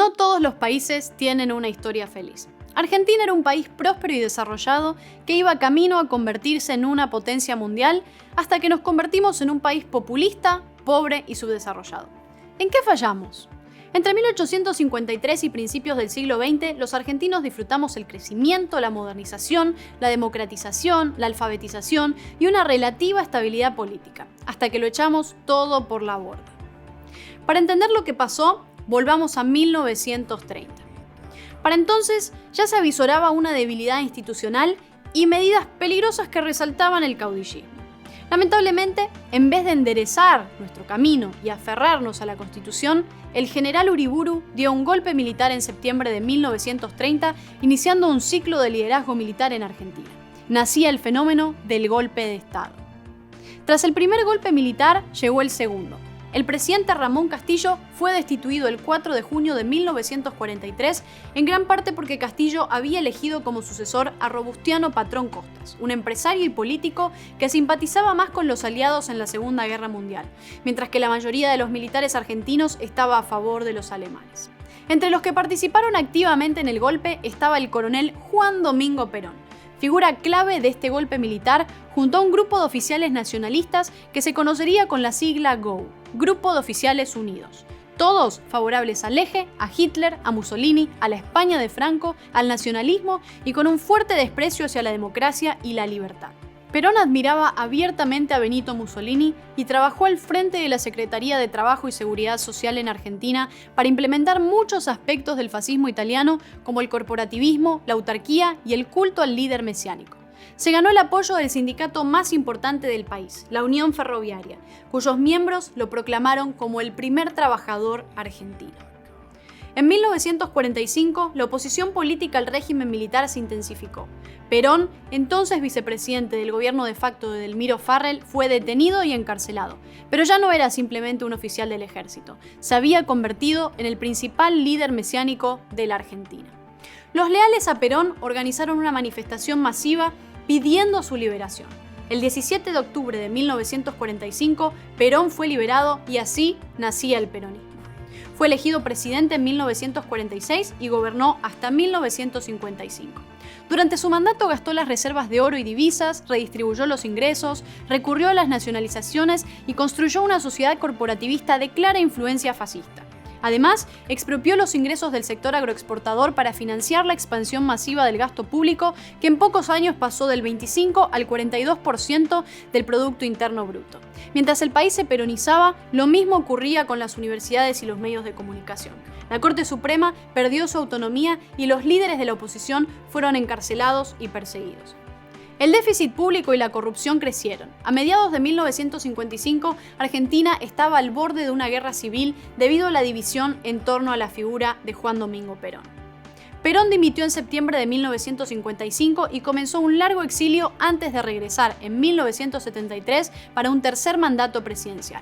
No todos los países tienen una historia feliz. Argentina era un país próspero y desarrollado que iba camino a convertirse en una potencia mundial hasta que nos convertimos en un país populista, pobre y subdesarrollado. ¿En qué fallamos? Entre 1853 y principios del siglo XX, los argentinos disfrutamos el crecimiento, la modernización, la democratización, la alfabetización y una relativa estabilidad política, hasta que lo echamos todo por la borda. Para entender lo que pasó, volvamos a 1930. Para entonces ya se avisoraba una debilidad institucional y medidas peligrosas que resaltaban el caudillismo. Lamentablemente, en vez de enderezar nuestro camino y aferrarnos a la Constitución, el general Uriburu dio un golpe militar en septiembre de 1930, iniciando un ciclo de liderazgo militar en Argentina. Nacía el fenómeno del golpe de Estado. Tras el primer golpe militar, llegó el segundo. El presidente Ramón Castillo fue destituido el 4 de junio de 1943, en gran parte porque Castillo había elegido como sucesor a Robustiano Patrón Costas, un empresario y político que simpatizaba más con los aliados en la Segunda Guerra Mundial, mientras que la mayoría de los militares argentinos estaba a favor de los alemanes. Entre los que participaron activamente en el golpe estaba el coronel Juan Domingo Perón, figura clave de este golpe militar, junto a un grupo de oficiales nacionalistas que se conocería con la sigla GOU, Grupo de Oficiales Unidos. Todos favorables al eje, a Hitler, a Mussolini, a la España de Franco, al nacionalismo y con un fuerte desprecio hacia la democracia y la libertad. Perón admiraba abiertamente a Benito Mussolini y trabajó al frente de la Secretaría de Trabajo y Seguridad Social en Argentina para implementar muchos aspectos del fascismo italiano, como el corporativismo, la autarquía y el culto al líder mesiánico. Se ganó el apoyo del sindicato más importante del país, la Unión Ferroviaria, cuyos miembros lo proclamaron como el primer trabajador argentino. En 1945, la oposición política al régimen militar se intensificó. Perón, entonces vicepresidente del gobierno de facto de Delmiro Farrell, fue detenido y encarcelado. Pero ya no era simplemente un oficial del ejército, se había convertido en el principal líder mesiánico de la Argentina. Los leales a Perón organizaron una manifestación masiva pidiendo su liberación. El 17 de octubre de 1945, Perón fue liberado y así nacía el peronismo. Fue elegido presidente en 1946 y gobernó hasta 1955. Durante su mandato gastó las reservas de oro y divisas, redistribuyó los ingresos, recurrió a las nacionalizaciones y construyó una sociedad corporativista de clara influencia fascista. Además, expropió los ingresos del sector agroexportador para financiar la expansión masiva del gasto público, que en pocos años pasó del 25 al 42% del Producto Interno Bruto. Mientras el país se peronizaba, lo mismo ocurría con las universidades y los medios de comunicación. La Corte Suprema perdió su autonomía y los líderes de la oposición fueron encarcelados y perseguidos. El déficit público y la corrupción crecieron. A mediados de 1955, Argentina estaba al borde de una guerra civil debido a la división en torno a la figura de Juan Domingo Perón. Perón dimitió en septiembre de 1955 y comenzó un largo exilio antes de regresar en 1973 para un tercer mandato presidencial.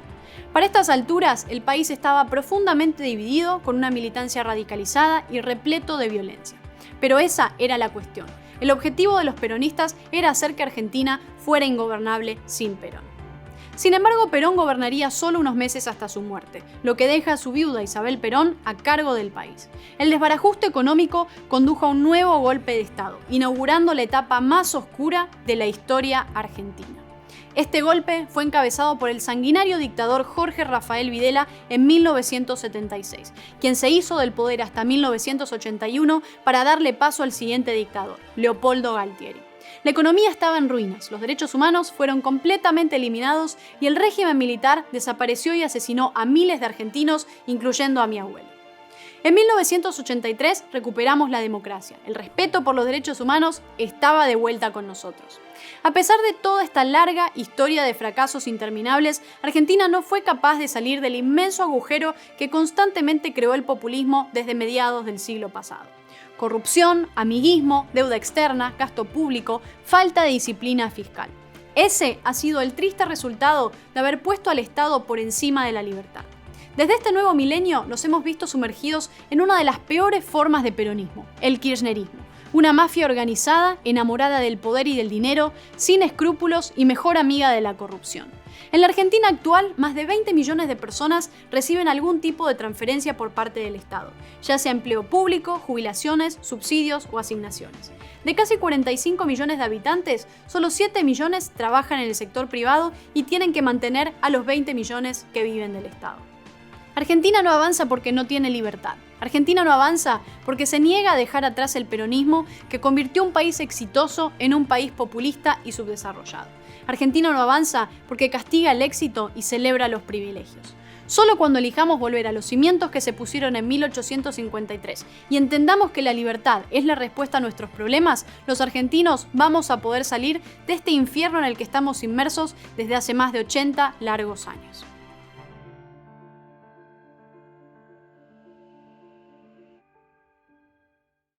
Para estas alturas, el país estaba profundamente dividido, con una militancia radicalizada y repleto de violencia. Pero esa era la cuestión. El objetivo de los peronistas era hacer que Argentina fuera ingobernable sin Perón. Sin embargo, Perón gobernaría solo unos meses hasta su muerte, lo que deja a su viuda Isabel Perón a cargo del país. El desbarajuste económico condujo a un nuevo golpe de Estado, inaugurando la etapa más oscura de la historia argentina. Este golpe fue encabezado por el sanguinario dictador Jorge Rafael Videla en 1976, quien se hizo del poder hasta 1981 para darle paso al siguiente dictador, Leopoldo Galtieri. La economía estaba en ruinas, los derechos humanos fueron completamente eliminados y el régimen militar desapareció y asesinó a miles de argentinos, incluyendo a mi abuelo. En 1983 recuperamos la democracia. El respeto por los derechos humanos estaba de vuelta con nosotros. A pesar de toda esta larga historia de fracasos interminables, Argentina no fue capaz de salir del inmenso agujero que constantemente creó el populismo desde mediados del siglo pasado. Corrupción, amiguismo, deuda externa, gasto público, falta de disciplina fiscal. Ese ha sido el triste resultado de haber puesto al Estado por encima de la libertad. Desde este nuevo milenio nos hemos visto sumergidos en una de las peores formas de peronismo, el kirchnerismo. Una mafia organizada, enamorada del poder y del dinero, sin escrúpulos y mejor amiga de la corrupción. En la Argentina actual, más de 20 millones de personas reciben algún tipo de transferencia por parte del Estado, ya sea empleo público, jubilaciones, subsidios o asignaciones. De casi 45 millones de habitantes, solo 7 millones trabajan en el sector privado y tienen que mantener a los 20 millones que viven del Estado. Argentina no avanza porque no tiene libertad. Argentina no avanza porque se niega a dejar atrás el peronismo que convirtió un país exitoso en un país populista y subdesarrollado. Argentina no avanza porque castiga el éxito y celebra los privilegios. Solo cuando elijamos volver a los cimientos que se pusieron en 1853 y entendamos que la libertad es la respuesta a nuestros problemas, los argentinos vamos a poder salir de este infierno en el que estamos inmersos desde hace más de 80 largos años.